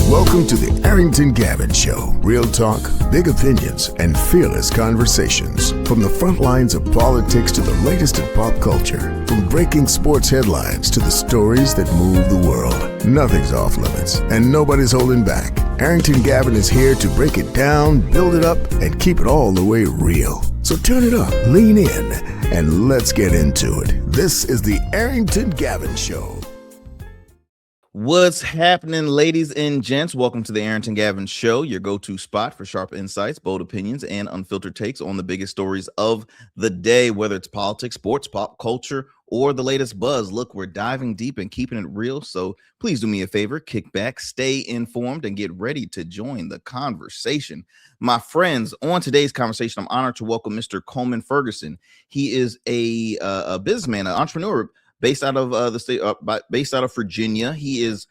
Welcome to the Arrington Gavin Show. Real talk, big opinions, and fearless conversations. From the front lines of politics to the latest in pop culture. From breaking sports headlines to the stories that move the world. Nothing's off limits, and nobody's holding back. Arrington Gavin is here to break it down, build it up, and keep it all the way real. So turn it up, lean in, and let's get into it. This is the Arrington Gavin Show. What's happening, ladies and gents? Welcome to the Arrington Gavin Show, your go-to spot for sharp insights, bold opinions, and unfiltered takes on the biggest stories of the day, whether it's politics, sports, pop culture, or the latest buzz. Look, we're diving deep and keeping it real, so please do me a favor, kick back, stay informed, and get ready to join the conversation. My friends, on today's conversation, I'm honored to welcome Mr. Coleman Ferguson. He is a businessman, an entrepreneur, based out of based out of Virginia. He is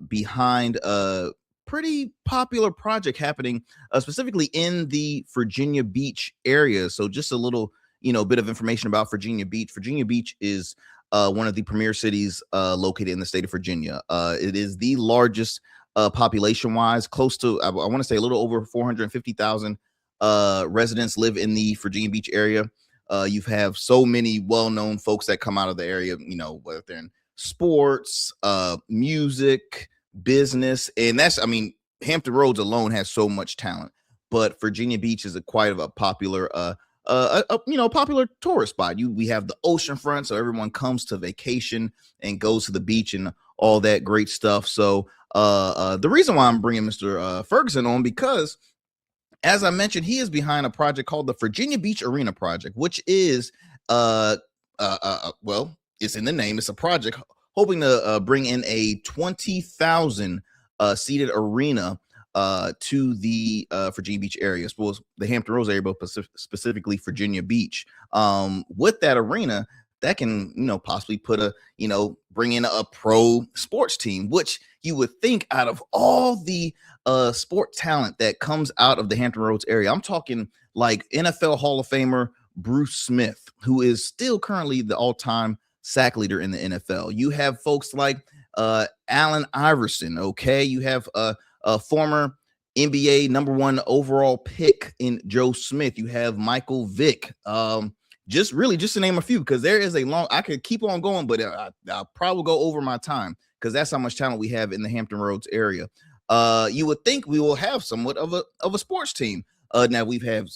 behind a pretty popular project happening specifically in the Virginia Beach area. So just a little, bit of information about Virginia Beach. Virginia Beach is one of the premier cities located in the state of Virginia. It is the largest population-wise, close to, I want to say a little over 450,000 residents live in the Virginia Beach area. You have so many well-known folks that come out of the area, whether they're in sports, music, business. And Hampton Roads alone has so much talent, but Virginia Beach is quite a popular, popular tourist spot. We have the ocean front, so everyone comes to vacation and goes to the beach and all that great stuff. So the reason why I'm bringing Mr. Ferguson on, because as I mentioned, he is behind a project called the Virginia Beach Arena Project, which is, it's in the name. It's a project hoping to bring in a 20,000 seated arena to the Virginia Beach area, I suppose the Hampton Roads area, but specifically Virginia Beach. With that arena, that can, possibly bring in a pro sports team, which you would think out of all the sport talent that comes out of the Hampton Roads area. I'm talking like NFL Hall of Famer Bruce Smith, who is still currently the all-time sack leader in the NFL. You have folks like Allen Iverson, okay? You have a former NBA number 1 overall pick in Joe Smith. You have Michael Vick. Just to name a few, because there is I could keep on going, but I'll probably go over my time because that's how much talent we have in the Hampton Roads area. You would think we will have somewhat of a sports team. Now we have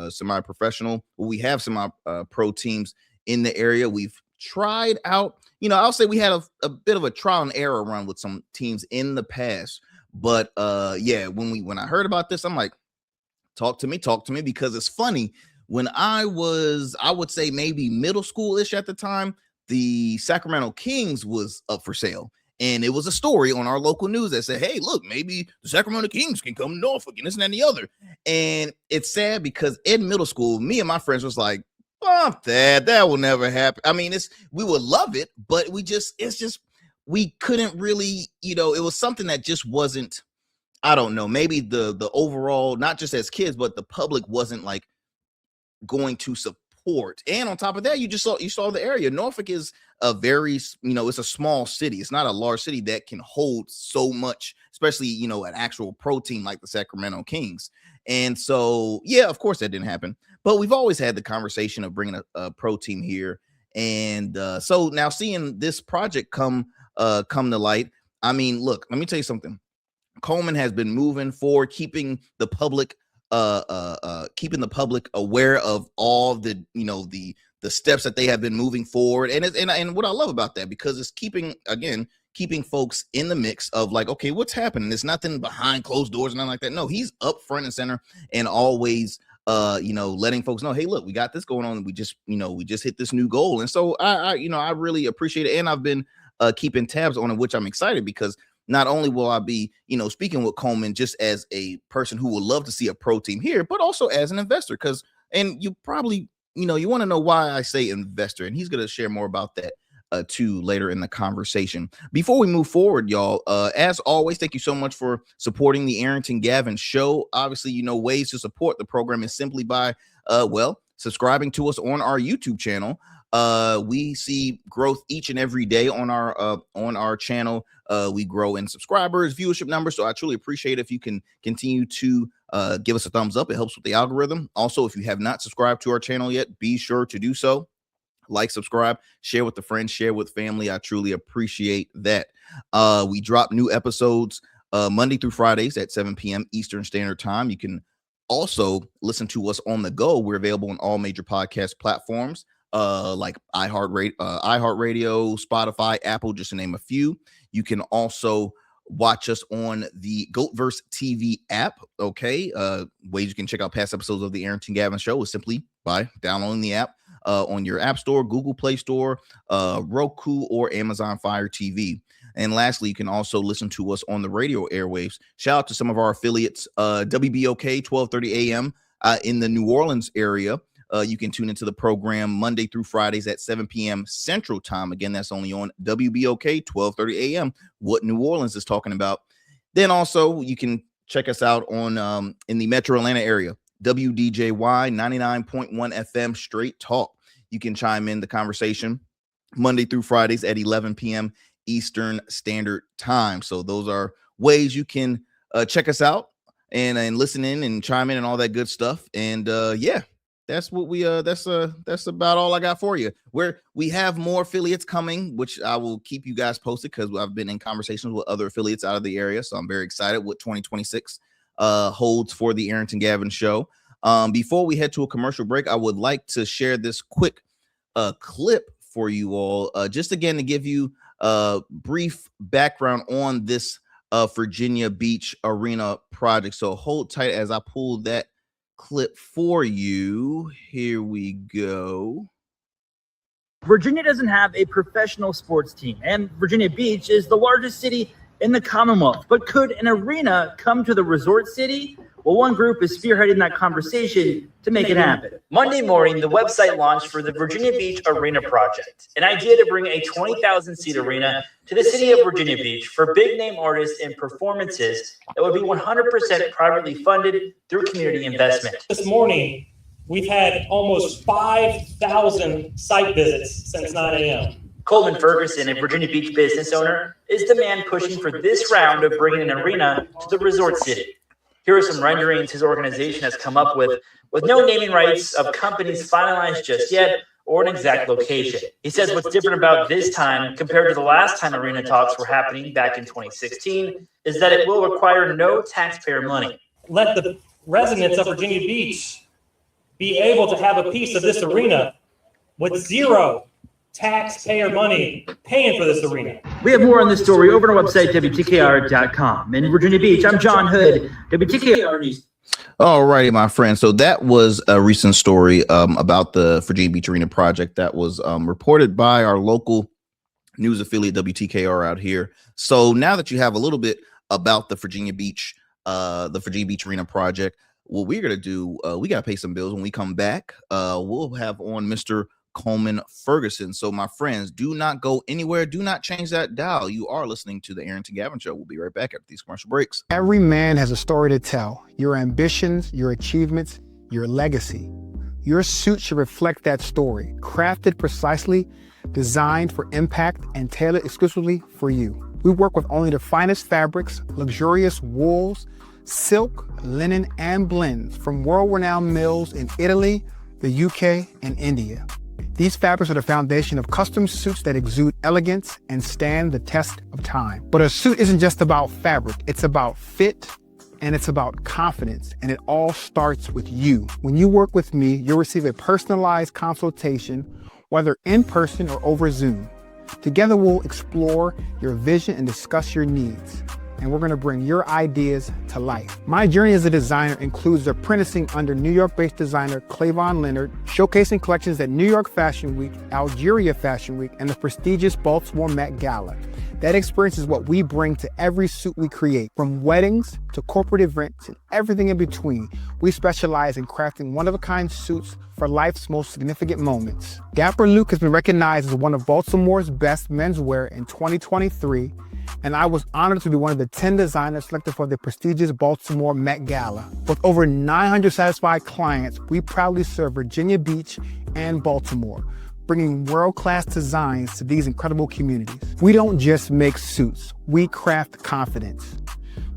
semi-professional, we have semi-pro teams in the area. We've tried out, I'll say we had a bit of a trial and error run with some teams in the past. But when I heard about this, I'm like, talk to me, because it's funny. When I would say maybe middle school-ish at the time, the Sacramento Kings was up for sale. And it was a story on our local news that said, hey, look, maybe the Sacramento Kings can come to Norfolk and this and that and the other. And it's sad because in middle school, me and my friends was like, bump that will never happen. We would love it, but we couldn't really, it was something that just wasn't, I don't know, maybe the overall, not just as kids, but the public wasn't like going to support. And on top of that, you saw the area. Norfolk is a very, it's a small city. It's not a large city that can hold so much, especially, an actual pro team like the Sacramento Kings. And so, yeah, of course that didn't happen, but we've always had the conversation of bringing a pro team here. And so now seeing this project come to light, look, let me tell you something. Coleman has been moving forward, keeping the public aware of all the steps that they have been moving forward. And what I love about that, because it's keeping folks in the mix of like, okay, what's happening? There's nothing behind closed doors and nothing like that. No, he's up front and center and always letting folks know, hey, look, we got this going on. We just hit this new goal. And so I really appreciate it. And I've been keeping tabs on it, which I'm excited, because not only will I be, speaking with Coleman just as a person who would love to see a pro team here, but also as an investor, and you probably, you want to know why I say investor, and he's going to share more about that too later in the conversation. Before we move forward, y'all, as always, thank you so much for supporting the Arrington Gavin Show. Obviously, ways to support the program is simply by, subscribing to us on our YouTube channel. We see growth each and every day on our channel. we grow in subscribers, viewership numbers. So I truly appreciate if you can continue to give us a thumbs up. It helps with the algorithm. Also, if you have not subscribed to our channel yet, be sure to do so. Like, subscribe, share with the friends, share with family. I truly appreciate that. We drop new episodes Monday through Fridays at 7 p.m. Eastern Standard Time. You can also listen to us on the go. We're available on all major podcast platforms like iHeartRadio, Spotify, Apple, just to name a few. You can also watch us on the Goatverse TV app. Okay. Ways you can check out past episodes of the Arrington Gavin Show is simply by downloading the app on your App Store, Google Play Store, Roku, or Amazon Fire TV. And lastly, you can also listen to us on the radio airwaves. Shout out to some of our affiliates, WBOK 1230 a.m. In the New Orleans area. You can tune into the program Monday through Fridays at 7 p.m. Central Time. Again, that's only on WBOK 1230 a.m. What New Orleans is talking about. Then also you can check us out on in the Metro Atlanta area, WDJY 99.1 FM Straight Talk. You can chime in the conversation Monday through Fridays at 11 p.m. Eastern Standard Time. So those are ways you can check us out and listen in and chime in and all that good stuff. And yeah, that's what we that's about all I got for you. We have more affiliates coming, which I will keep you guys posted because I've been in conversations with other affiliates out of the area. So I'm very excited what 2026 holds for the Arrington Gavin Show. Before we head to a commercial break, I would like to share this quick clip for you all, just again to give you brief background on this Virginia Beach Arena project. So hold tight as I pull that clip for you. Here we go. Virginia doesn't have a professional sports team, and Virginia Beach is the largest city in the Commonwealth. But could an arena come to the resort city? Well, one group is spearheading that conversation to make it happen. Monday morning, the website launched for the Virginia Beach Arena Project, an idea to bring a 20,000-seat arena to the city of Virginia Beach for big-name artists and performances that would be 100% privately funded through community investment. This morning, we've had almost 5,000 site visits since 9 a.m. Coleman Ferguson, a Virginia Beach business owner, is the man pushing for this round of bringing an arena to the resort city. Here are some renderings his organization has come up with no naming rights of companies finalized just yet or an exact location. He says what's different about this time compared to the last time arena talks were happening back in 2016 is that it will require no taxpayer money. Let the residents of Virginia Beach be able to have a piece of this arena with zero taxpayer money paying for this arena. We have more on this story over on our website, WTKR.com. In Virginia Beach, I'm John Hood, WTKR News. All righty, my friend. So that was a recent story about the Virginia Beach Arena project that was reported by our local news affiliate, WTKR, out here. So now that you have a little bit about the Virginia Beach Arena project, what we're going to do, we got to pay some bills. When we come back, we'll have on Mr. Coleman Ferguson. So my friends, do not go anywhere. Do not change that dial. You are listening to the Arrington Gavin Show. We'll be right back after these commercial breaks. Every man has a story to tell. Your ambitions, your achievements, your legacy. Your suit should reflect that story, crafted precisely, designed for impact, and tailored exclusively for you. We work with only the finest fabrics, luxurious wools, silk, linen, and blends from world-renowned mills in Italy, the UK, and India. These fabrics are the foundation of custom suits that exude elegance and stand the test of time. But a suit isn't just about fabric, it's about fit and it's about confidence, and it all starts with you. When you work with me, you'll receive a personalized consultation, whether in person or over Zoom. Together we'll explore your vision and discuss your needs. And we're going to bring your ideas to life. My journey as a designer includes apprenticing under New York-based designer Clavon Leonard, showcasing collections at New York Fashion Week, Algeria Fashion Week, and the prestigious Baltimore Met Gala. That experience is what we bring to every suit we create, from weddings to corporate events and everything in between. We specialize in crafting one-of-a-kind suits for life's most significant moments. Dapper Luke has been recognized as one of Baltimore's best menswear in 2023, and I was honored to be one of the 10 designers selected for the prestigious Baltimore Met Gala. With over 900 satisfied clients, we proudly serve Virginia Beach and Baltimore, bringing world-class designs to these incredible communities. We don't just make suits, we craft confidence.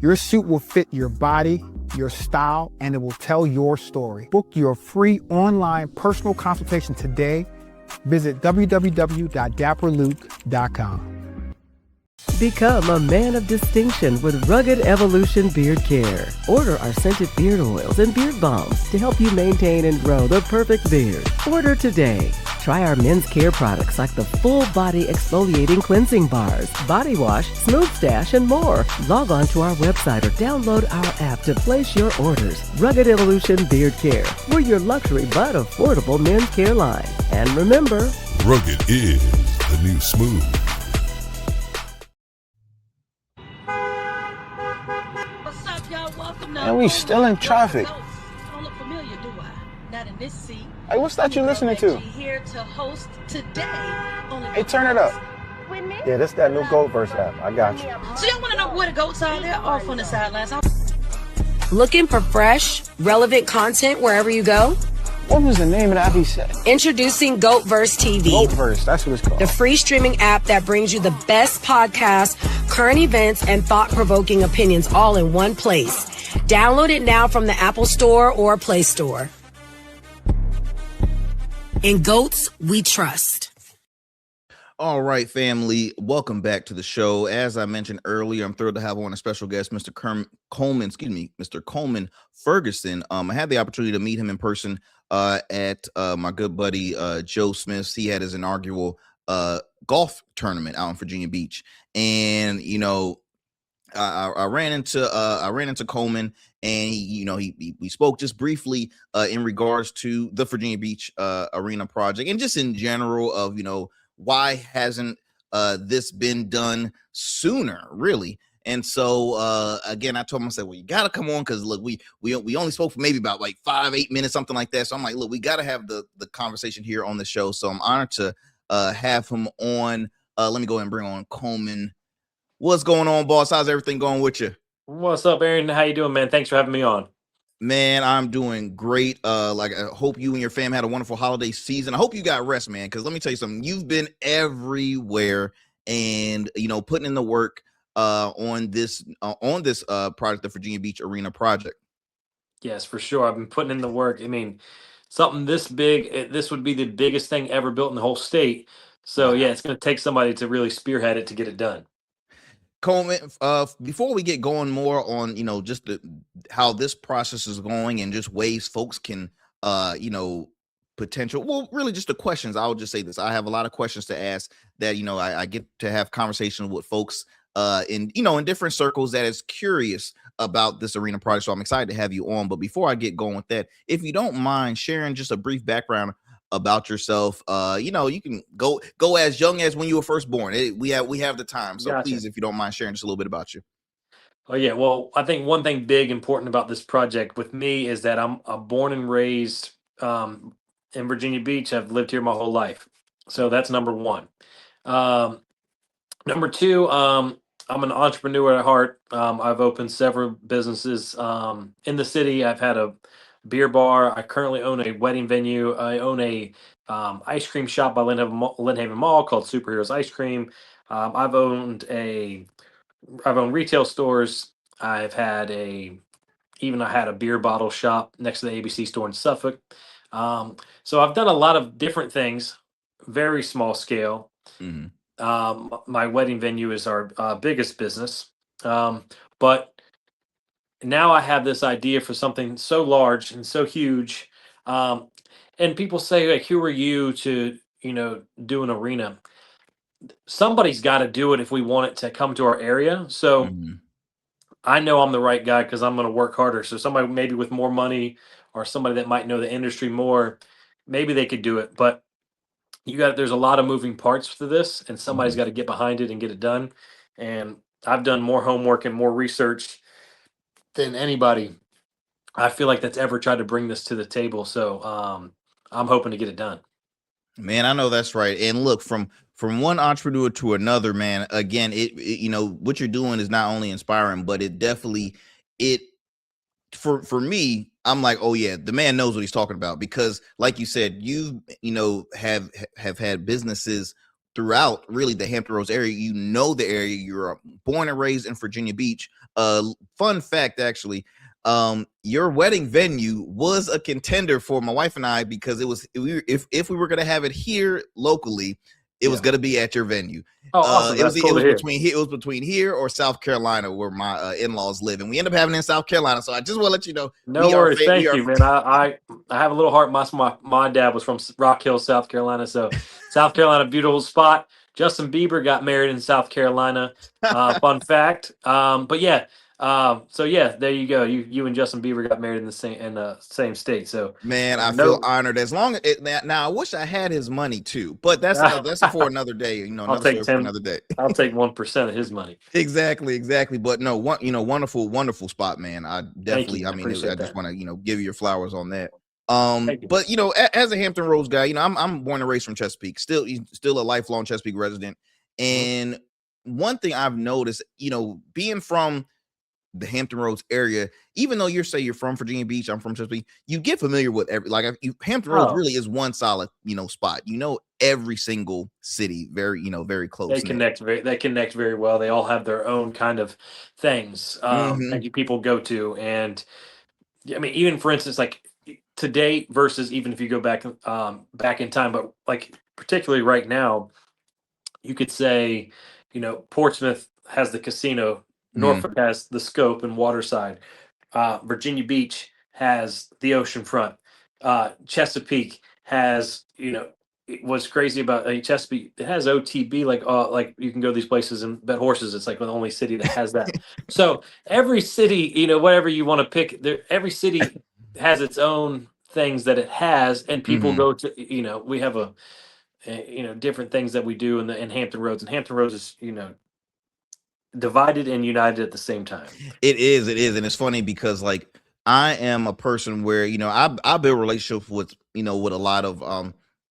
Your suit will fit your body, your style, and it will tell your story. Book your free online personal consultation today. Visit www.dapperluke.com. Become a man of distinction with Rugged Evolution Beard Care. Order our scented beard oils and beard balms to help you maintain and grow the perfect beard. Order today. Try our men's care products like the full body exfoliating cleansing bars, body wash, smooth stash, and more. Log on to our website or download our app to place your orders. Rugged Evolution Beard Care. We're your luxury but affordable men's care line. And remember, rugged is the new smooth. And we still in traffic. Don't look familiar, do I? Not in this seat. Hey, what's that you listening to? Here to host today. Hey, turn it up. With me? Yeah, this that new Gold Verse app. I got you. So y'all want to know where the goats are? They're off on the sidelines. Looking for fresh, relevant content wherever you go? What was the name of the app he said? Introducing GoatVerse TV. GoatVerse, that's what it's called. The free streaming app that brings you the best podcasts, current events, and thought-provoking opinions all in one place. Download it now from the Apple Store or Play Store. In Goats, we trust. All right, family, welcome back to the show. As I mentioned earlier, I'm thrilled to have on a special guest, Mr. Coleman Ferguson. I had the opportunity to meet him in person at my good buddy Joe Smith's. He had his inaugural golf tournament out in Virginia Beach, and I ran into Coleman, and we spoke just briefly in regards to the Virginia Beach arena project, and just in general of why hasn't this been done sooner, really. And so again, I told him, I said, well, you gotta come on, because look, we only spoke for maybe about like 5-8 minutes, something like that. So I'm like, look, we gotta have the conversation here on the show. So I'm honored to have him on. Let me go ahead and bring on Coleman. What's going on, boss? How's everything going with you? What's up, Aaron? How you doing, man? Thanks for having me on. Man, I'm doing great. I hope you and your fam had a wonderful holiday season. I hope you got rest, man, because let me tell you something. You've been everywhere, and putting in the work on this project, the Virginia Beach Arena project. Yes, for sure. I've been putting in the work. I mean, something this big, this would be the biggest thing ever built in the whole state. So yeah, it's going to take somebody to really spearhead it to get it done. Coleman, before we get going more on, just how this process is going and just ways folks can, potential, well, really just the questions. I'll just say this. I have a lot of questions to ask that, I get to have conversations with folks in different circles that is curious about this arena project. So I'm excited to have you on. But before I get going with that, if you don't mind sharing just a brief background about yourself, you can go as young as when you were first born. We have the time. So Gotcha. Please, if you don't mind sharing just a little bit about you. Oh yeah, well, I think one thing big important about this project with me is that I'm born and raised in Virginia Beach. I've lived here my whole life, so that's number one. Number two, I'm an entrepreneur at heart. I've opened several businesses in the city. I've had a beer bar. I currently own a wedding venue. I own a ice cream shop by Lynn Mall called Superheroes Ice Cream. I've owned retail stores. I had a beer bottle shop next to the ABC store in Suffolk. So I've done a lot of different things, very small scale. Mm-hmm. My wedding venue is our biggest business. But now I have this idea for something so large and so huge. And people say, like, who are you to, do an arena? Somebody's got to do it if we want it to come to our area. So I know I'm the right guy because I'm going to work harder. So somebody maybe with more money or somebody that might know the industry more, maybe they could do it. But there's a lot of moving parts to this, and somebody's got to get behind it and get it done. And I've done more homework and more research than anybody I feel like that's ever tried to bring this to the table. So I'm hoping to get it done. Man, I know that's right. And look, from one entrepreneur to another, man, again, it what you're doing is not only inspiring, but it definitely for me, I'm like, oh yeah, the man knows what he's talking about, because like you said, you have had businesses throughout really the Hampton Roads area. You know the area. You're born and raised in Virginia Beach. Fun fact, actually, your wedding venue was a contender for my wife and I, because if we were gonna have it here locally, it was gonna be at your venue. Oh, awesome. It was between here or South Carolina, where my in-laws live, and we end up having it in South Carolina. So I just want to let you know. No worries. Thank you, man. I have a little heart. My dad was from Rock Hill, South Carolina. So South Carolina, beautiful spot. Justin Bieber got married in South Carolina. Fun fact. But yeah. So yeah, there you go. You and Justin Bieber got married in the same state. So man, I feel honored. As long as now, I wish I had his money too, but that's for another day. I'll take 10, another day. I'll take 1% of his money. Exactly. But no, wonderful spot, man. I definitely, I just want to give you your flowers on that. But as a Hampton Roads guy, I'm born and raised from Chesapeake, still a lifelong Chesapeake resident. And one thing I've noticed, being from the Hampton Roads area, even though you're from Virginia Beach, I'm from Chesapeake, you get familiar with Hampton Roads really is one solid, spot. Every single city very close. They connect very well. They all have their own kind of things that people go to. And I mean, even for instance, like today versus even if you go back in time, but like particularly right now, you could say, Portsmouth has the casino. Norfolk has the Scope and Waterside. Virginia Beach has the oceanfront. Chesapeake has, what's crazy about Chesapeake, it has OTB, like you can go to these places and bet horses. It's like the only city that has that. So every city, whatever you want to pick, every city has its own things that it has, and people go to, we have different things that we do in Hampton Roads, and Hampton Roads is, divided and united at the same time. It is, and it's funny because like I am a person where I build relationships with with a lot of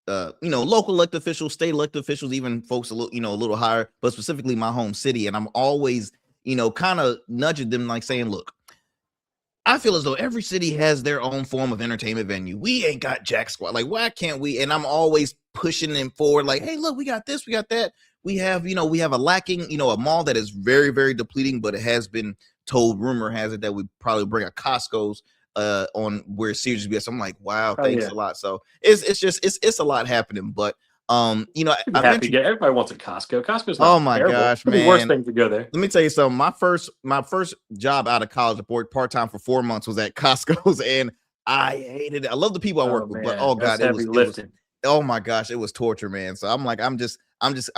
local elected officials, state elected officials, even folks a little higher, but specifically my home city, and I'm always kind of nudging them, like saying, look, I feel as though every city has their own form of entertainment venue. We ain't got jack squat. Like, why can't we? And I'm always pushing them forward, like, hey, look, we got this, we got that. We have a lacking, a mall that is very, very depleting, but it has been told, rumor has it, that we probably bring a Costco's on where Sears be. So I'm like, wow, thanks a lot. So it's a lot happening, but everybody wants a Costco. Costco's not oh my terrible. Gosh, man, the worst thing to go there. Let me tell you something. My first job out of college, part-time for 4 months, was at Costco's, and I hated it. I love the people I work with, but oh god, it was oh my gosh, it was torture, man. So I'm like, I'm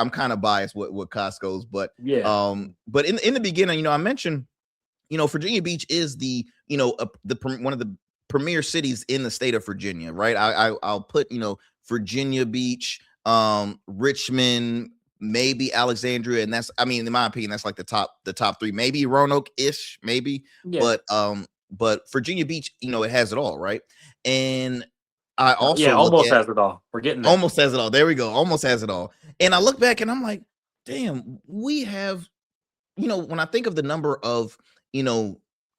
kind of biased with Costco's, but but in the beginning, I mentioned, Virginia Beach is the one of the premier cities in the state of Virginia, right? I'll put Virginia Beach, Richmond, maybe Alexandria, and that's, I mean, in my opinion, that's like the top three, maybe Roanoke-ish, maybe, but Virginia Beach, it has it all, right? And I also almost has it all. We're getting there. Almost has it all. There we go. Almost has it all. And I look back and I'm like, damn, we have, when I think of the number of,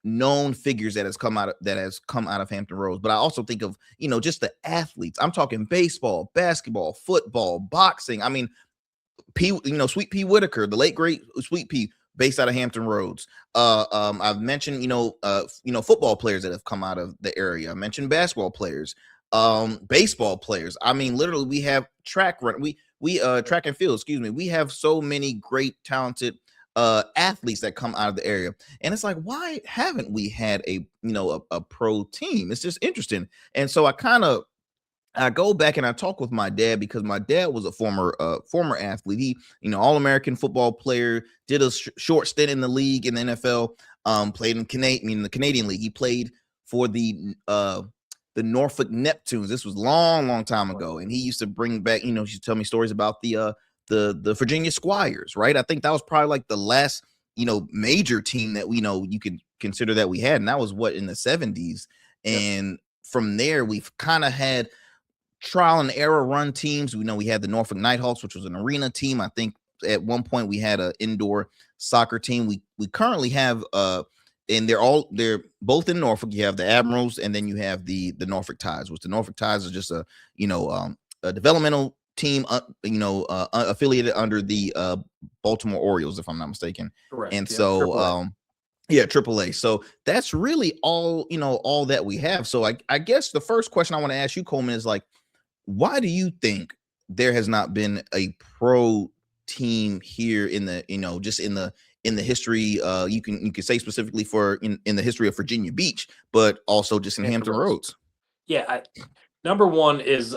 known figures that has come out of Hampton Roads, but I also think of, just the athletes. I'm talking baseball, basketball, football, boxing. I mean, Sweet Pea Whitaker, the late great Sweet Pea, based out of Hampton Roads. I've mentioned, football players that have come out of the area. I mentioned basketball players. Baseball players. I mean, literally, we have track and field, we have so many great talented athletes that come out of the area, and it's like, why haven't we had a pro team? It's just interesting. And so I go back and I talk with my dad, because my dad was a former athlete. He All-American football player, did a short stint in the league in the NFL, played in the Canadian League. He played for the Norfolk Neptunes. This was long time ago, and he used to bring back, he used to tell me stories about the Virginia Squires, right? I think that was probably like the last major team that you could consider that we had, and that was in the 70s. And from there, we've kind of had trial and error run teams. We had the Norfolk Nighthawks, which was an arena team. I think at one point we had an indoor soccer team. We currently have and they're both in Norfolk. You have the Admirals, and then you have the Norfolk Tides, which the Norfolk Tides are just a developmental team, affiliated under the Baltimore Orioles, if I'm not mistaken. Correct. And Yeah, so AAA. AAA. So that's really all that we have. So I guess the first question I want to ask you, Coleman, is like, why do you think there has not been a pro team here in the, just in the history, you can say specifically for in the history of Virginia Beach, but also just in Hampton Roads? Yeah, number one is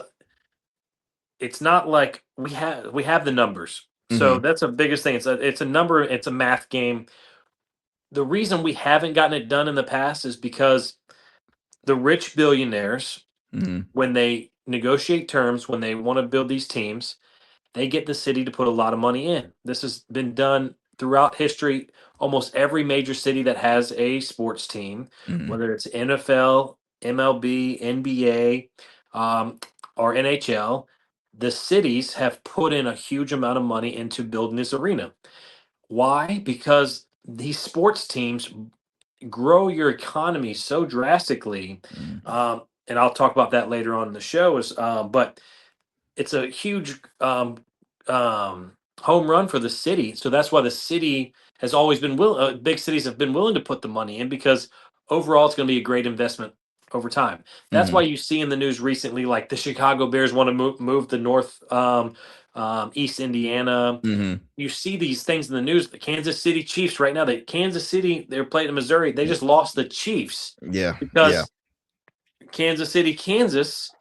it's not like we have the numbers. So that's the biggest thing. It's a number, it's a math game. The reason we haven't gotten it done in the past is because the rich billionaires, when they negotiate terms, when they want to build these teams, they get the city to put a lot of money in. This has been done throughout history. Almost every major city that has a sports team, whether it's NFL, MLB, NBA, or NHL, the cities have put in a huge amount of money into building this arena. Why? Because these sports teams grow your economy so drastically. And I'll talk about that later on in the show. But it's a huge home run for the city. So that's why the city has always been willing. Big cities have been willing to put the money in because overall it's going to be a great investment over time. That's why you see in the news recently, like the Chicago Bears want to move the North East Indiana. You see these things in the news. The Kansas City Chiefs right now. Kansas City, they're playing in Missouri. They just lost the Chiefs. Because Kansas City, Kansas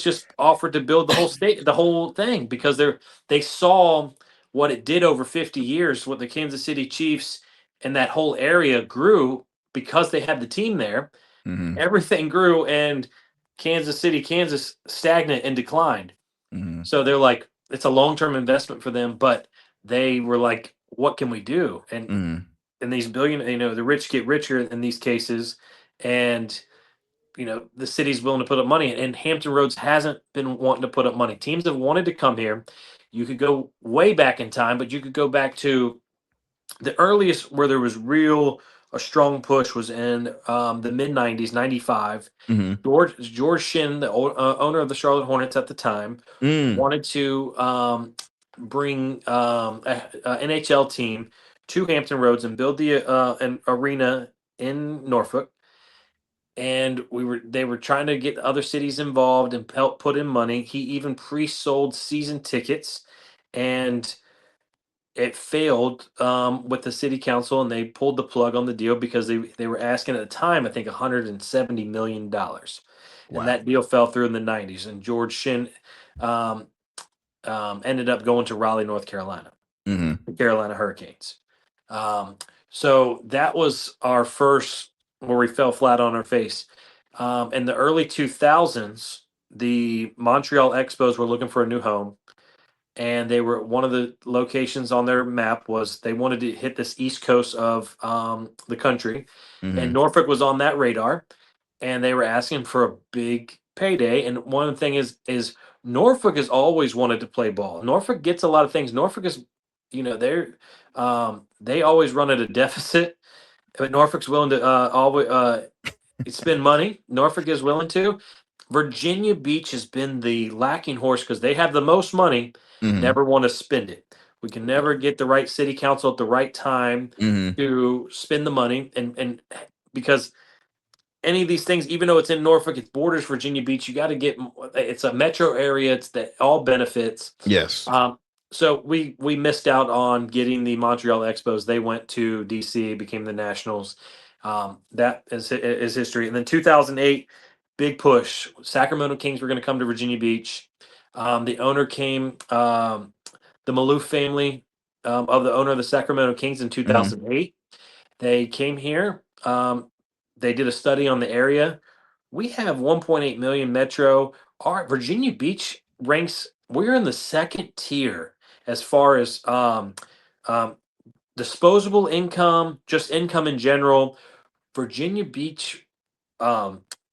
just offered to build the whole state, the whole thing, because they saw what it did over 50 years. What the Kansas City Chiefs and that whole area grew because they had the team there. Everything grew, and Kansas City, Kansas stagnant and declined. So they're like, it's a long-term investment for them, but they were like, what can we do? And these the rich get richer in these cases, and the city's willing to put up money, and Hampton Roads hasn't been wanting to put up money. Teams have wanted to come here. You could go way back in time, but you could go back to the earliest where there was a strong push was in the mid 90s, 95. George Shinn, the owner of the Charlotte Hornets at the time, wanted to bring an NHL team to Hampton Roads and build an arena in Norfolk. And they were trying to get other cities involved and help put in money. He even pre-sold season tickets, and it failed with the city council, and they pulled the plug on the deal because they were asking at the time, I think, $170 million. And that deal fell through in the 90s. And George Shinn ended up going to Raleigh, North Carolina, the Carolina Hurricanes. So that was our first where we fell flat on our face. In the early 2000s, the Montreal Expos were looking for a new home. And they were one of the locations on their map was they wanted to hit this east coast of the country, and Norfolk was on that radar, and they were asking for a big payday. And one of the things is Norfolk has always wanted to play ball. Norfolk gets a lot of things. Norfolk is, they always run at a deficit, but Norfolk's willing to always spend money. Norfolk is willing to. Virginia Beach has been the lacking horse because they have the most money, never want to spend it. We can never get the right city council at the right time to spend the money. And because any of these things, even though it's in Norfolk, it borders Virginia Beach, you got to it's a metro area. It's that all benefits. Yes. So we missed out on getting the Montreal Expos. They went to DC, became the Nationals. That is history. And then 2008, big push. Sacramento Kings were going to come to Virginia Beach. The owner came, the Maloof family of the owner of the Sacramento Kings in 2008. They came here. They did a study on the area. We have 1.8 million metro. Our Virginia Beach ranks, we're in the second tier as far as disposable income, just income in general. Virginia Beach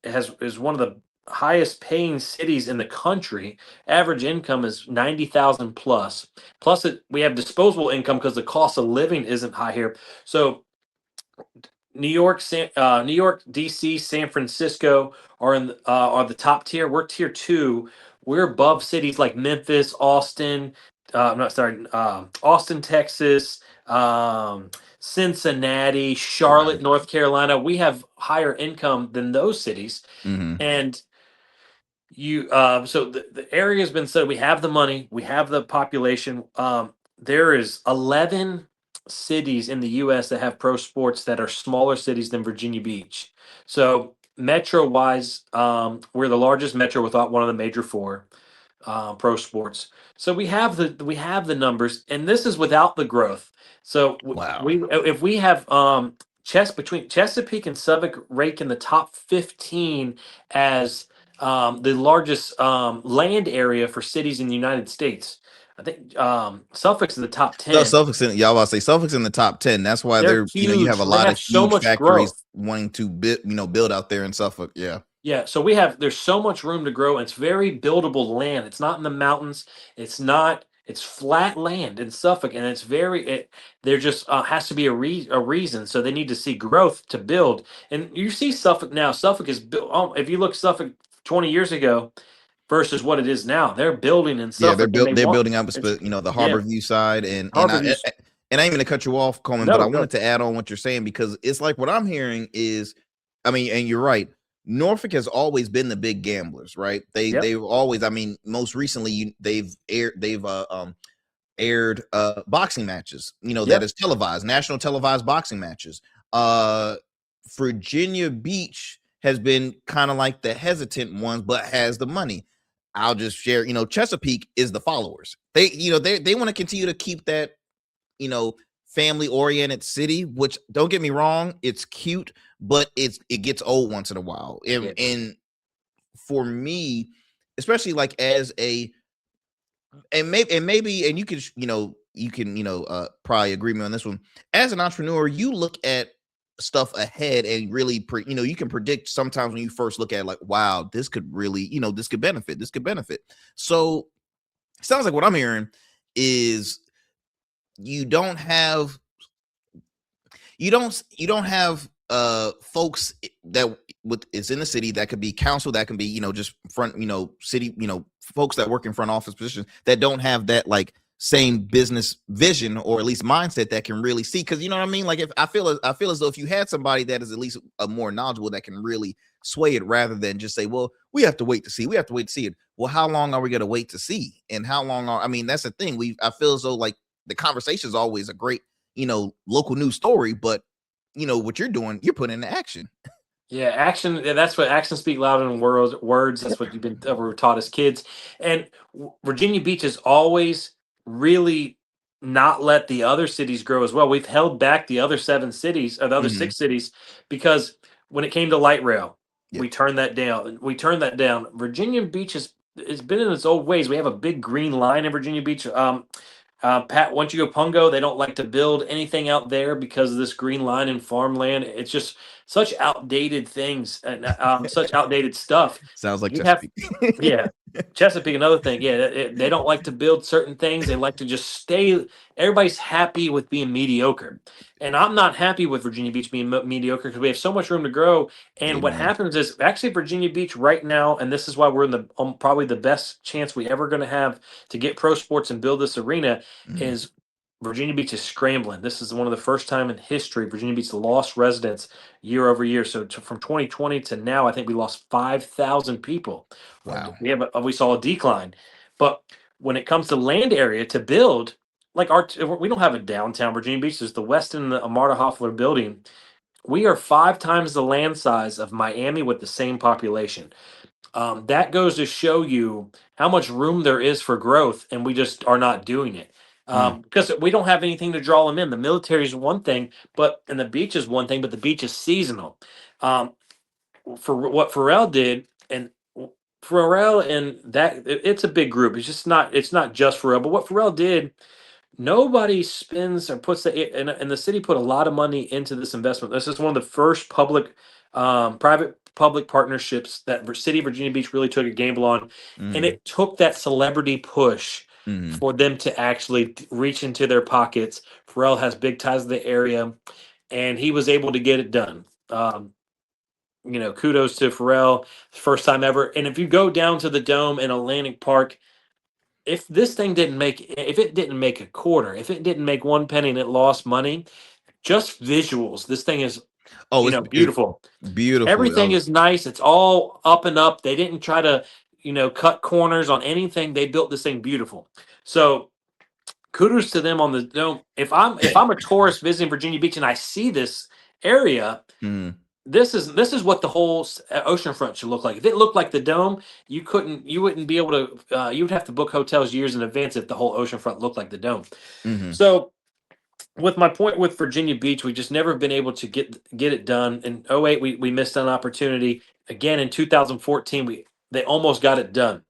is one of the highest paying cities in the country. Average income is 90,000 plus. We have disposable income because the cost of living isn't high here. So New York, DC, San Francisco are the top tier. We're tier 2. We're above cities like Memphis, Austin. I'm not sorry, Austin, Texas, Cincinnati, Charlotte, Right. North Carolina. We have higher income than those cities, Mm-hmm. and so the area has been said. We have the money, we have the population. There is 11 cities in the U.S. that have pro sports that are smaller cities than Virginia Beach. So metro wise, we're the largest metro without one of the major four pro sports. So we have the numbers, and this is without the growth. So Wow. we if we have between Chesapeake and Suffolk rank in the top 15 as the largest land area for cities in the United States. I think Suffolk's in the top 10. Suffolk's in, y'all about to say Suffolk's in the top 10. That's why They're you have huge. a They lot of have so huge much factories growth. wanting to build out there in Suffolk. Yeah. Yeah, so there's so much room to grow, and it's very buildable land. It's not in the mountains. It's flat land in Suffolk, and there just has to be a reason. So they need to see growth to build. And you see Suffolk now. Suffolk is built. If you look Suffolk 20 years ago versus what it is now, they're building in Yeah, Suffolk, and they're building up, it's the yeah, Harbor View side, and Harborview. I ain't gonna cut you off, Coleman, but I No, no, wanted to add on what you're saying, because it's like what I'm hearing is, I mean, and you're right. Norfolk has always been the big gamblers, right? yep, They've always, I mean, most recently they've aired boxing matches, that yep, is televised, national televised boxing matches. Uh Virginia Beach has been kind of like the hesitant ones, but has the money. I'll just share, Chesapeake is the followers. They want to continue to keep that, family oriented city, which, don't get me wrong, it's cute, but it gets old once in a while. yeah, And for me, especially like as a, and you can probably agree me on this one. As an entrepreneur, you look at stuff ahead and really you can predict sometimes when you first look at it, like, wow, this could really, this could benefit. So sounds like what I'm hearing is you don't have folks that with is in the city that could be council, that can be, just front, city, folks that work in front office positions that don't have that, like, same business vision, or at least mindset, that can really see. Because, you know what I mean, like, if I feel as though if you had somebody that is at least a more knowledgeable, that can really sway it, rather than just say, well, we have to wait to see it. Well, how long are we going to wait to see? And how long I mean, that's the thing. I feel as though, like, the conversation is always a great, local news story, but what you're doing, you're putting into action. yeah. Action. That's what actions speak louder than words. That's what we were taught as kids. And Virginia Beach has always really not let the other cities grow as well. We've held back the other 7 cities, or the other Mm-hmm. 6 cities, because when it came to light rail, Yep. we turned that down. Virginia Beach has been in its old ways. We have a big green line in Virginia Beach. Pat, once you go Pungo, they don't like to build anything out there because of this green line and farmland. It's just such outdated things, and such outdated stuff. Sounds like You have, Chesapeake. yeah, Chesapeake, another thing. Yeah, they don't like to build certain things. They like to just stay. Everybody's happy with being mediocre, and I'm not happy with Virginia Beach being mediocre, because we have so much room to grow. And what Amen. happens is, actually, Virginia Beach right now, and this is why we're in the probably the best chance we ever going to have to get pro sports and build this arena, Mhm. is Virginia Beach is scrambling. This is one of the first time in history Virginia Beach lost residents year over year. So from 2020 to now, I think we lost 5,000 people. Wow. We saw a decline. But when it comes to land area to build, like we don't have a downtown Virginia Beach. There's the Westin and the Amarta Hoffler building. We are 5 times the land size of Miami with the same population. That goes to show you how much room there is for growth, and we just are not doing it. Because we don't have anything to draw them in. The military is one thing, and the beach is one thing, but the beach is seasonal. For what Pharrell did, and Pharrell and it's a big group. It's not just Pharrell, but what Pharrell did, nobody spends or puts and the city put a lot of money into this investment. This is one of the first private public partnerships that city of Virginia Beach really took a gamble on, and it took that celebrity push for them to actually reach into their pockets. Pharrell has big ties to the area, and he was able to get it done. Kudos to Pharrell, first time ever. And if you go down to the Dome in Atlantic Park, if it didn't make a quarter, if it didn't make one penny and it lost money, just visuals, this thing is, it's beautiful. beautiful. Everything is nice. It's all up and up. They didn't try to, cut corners on anything. They built this thing beautiful. So kudos to them on the Dome. If I'm a tourist visiting Virginia Beach and I see this area, Mhm. this is what the whole oceanfront should look like. If it looked like the Dome, you wouldn't be able to. You would have to book hotels years in advance if the whole oceanfront looked like the Dome. Mhm. So, with my point with Virginia Beach, we just never been able to get it done. In '08, we missed an opportunity. Again in 2014, they almost got it done.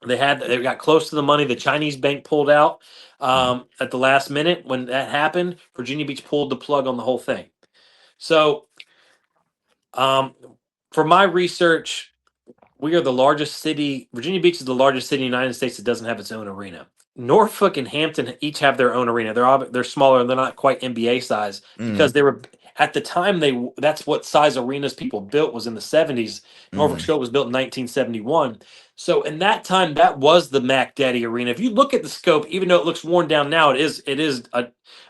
They got close to the money. The Chinese bank pulled out at the last minute. When that happened, Virginia Beach pulled the plug on the whole thing. So, for my research, we are the largest city. Virginia Beach is the largest city in the United States that doesn't have its own arena. Norfolk and Hampton each have their own arena. They're smaller and they're not quite NBA size because they were at the time that's what size arenas people built was in the 70s. Norfolk Scope was built in 1971. So in that time, that was the Mac Daddy Arena. If you look at the scope, even though it looks worn down now, it is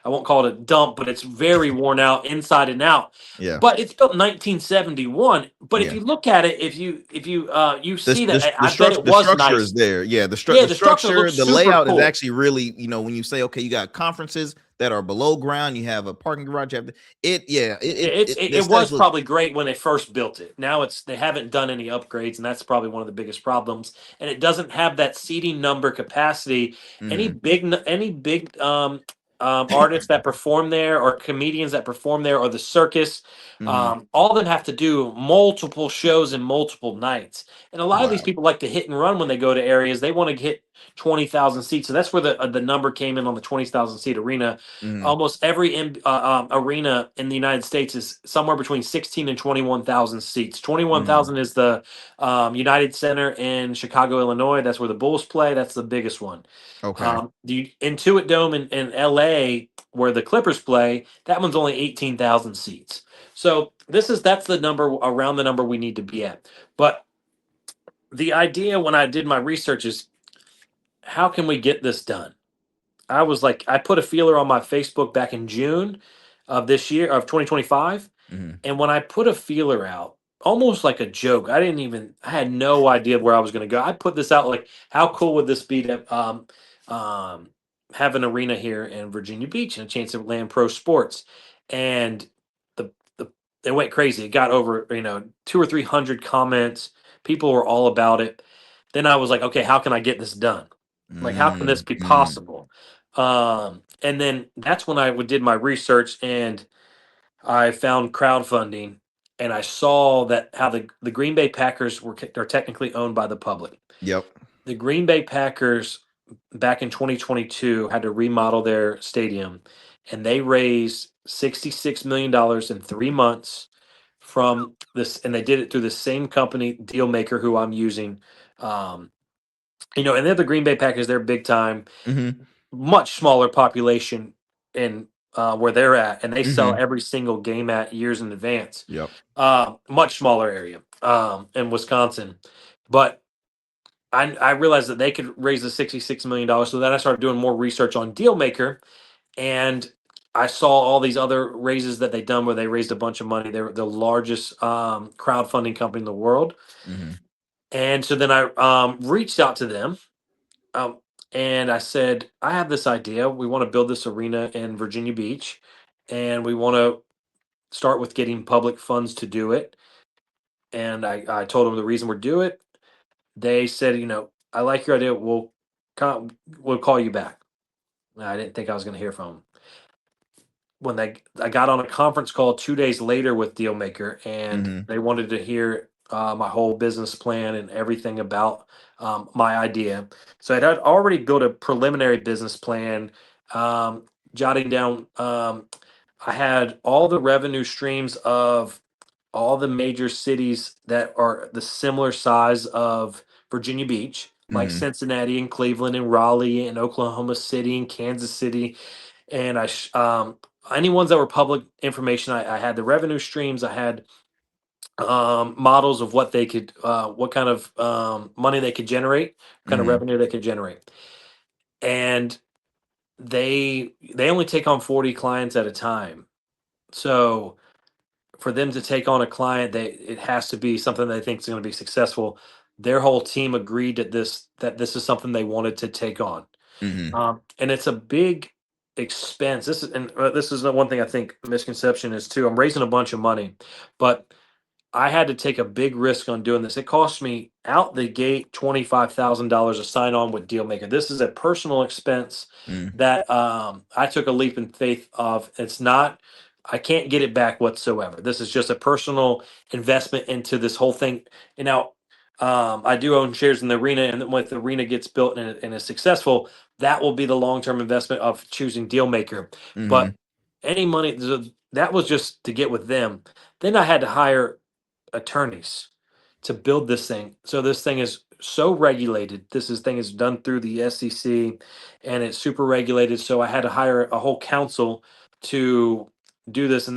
I won't call it a dump, but it's very worn out inside and out. Yeah. But it's built in 1971. But if Yeah. you look at it, if you see that, The I bet it was structure nice. is there. Yeah, the structure structure, looks the super layout cool. is actually really, when you say, okay, you got conferences that are below ground, you have a parking garage, you have It was probably great when they first built it. Now they haven't done any upgrades, and that's probably one of the biggest problems. And it doesn't have that seating number capacity. Any big artists that perform there, or comedians that perform there, or the circus, all of them have to do multiple shows in multiple nights. And a lot of these people like to hit and run when they go to areas. They want to hit 20,000 seats. So that's where the number came in on the 20,000 seat arena. Almost every arena in the United States is somewhere between 16 and 21,000 seats. 21,000 is the United Center in Chicago, Illinois. That's where the Bulls play. That's the biggest one. Okay. The Intuit Dome in LA, where the Clippers play, that one's only 18,000 seats. So that's the number, around the number we need to be at. But the idea when I did my research is, how can we get this done? I was like, I put a feeler on my Facebook back in June of this year, of 2025. And when I put a feeler out, almost like a joke, I had no idea where I was going to go. I put this out like, how cool would this be to have an arena here in Virginia Beach and a chance to land pro sports? And it went crazy. It got over, 200 or 300 comments. People were all about it. Then I was like, okay, how can I get this done? Like, how can this be possible? And then that's when I did my research, and I found crowdfunding, and I saw that how the Green Bay Packers are technically owned by the public. Yep. The Green Bay Packers back in 2022 had to remodel their stadium, and they raised $66 million in 3 months from this, and they did it through the same company, Dealmaker, who I'm using. And they're the Green Bay Packers. They're big time, much smaller population in where they're at, and they sell every single game at years in advance. Yep. Much smaller area in Wisconsin, but I realized that they could raise the $66 million. So then I started doing more research on Dealmaker, and I saw all these other raises that they've done where they raised a bunch of money. They're the largest crowdfunding company in the world. And so then I reached out to them, and I said, I have this idea. We want to build this arena in Virginia Beach, and we want to start with getting public funds to do it. And I told them the reason we're doing it. They said, I like your idea. We'll call you back. I didn't think I was going to hear from them. When I got on a conference call 2 days later with Dealmaker, and they wanted to hear my whole business plan and everything about my idea. So I'd already built a preliminary business plan, jotting down. I had all the revenue streams of all the major cities that are the similar size of Virginia Beach, like Cincinnati and Cleveland and Raleigh and Oklahoma City and Kansas City. And any ones that were public information. I had the revenue streams. I had models of what they could, what kind of money they could generate, what kind of revenue they could generate, and they only take on 40 clients at a time. So for them to take on a client, it has to be something they think is going to be successful. Their whole team agreed that this is something they wanted to take on, and it's a big expense. This is the one thing I think misconception is too. I'm raising a bunch of money, but I had to take a big risk on doing this. It cost me out the gate $25,000 to sign on with Dealmaker. This is a personal expense that I took a leap in faith of. It's not, I can't get it back whatsoever. This is just a personal investment into this whole thing. And now I do own shares in the arena, and then when the arena gets built and is successful, that will be the long-term investment of choosing Dealmaker. But any money that was just to get with them. Then I had to hire attorneys to build this thing. So this thing is so regulated. Thing is done through the SEC, and it's super regulated. So I had to hire a whole council to do this. And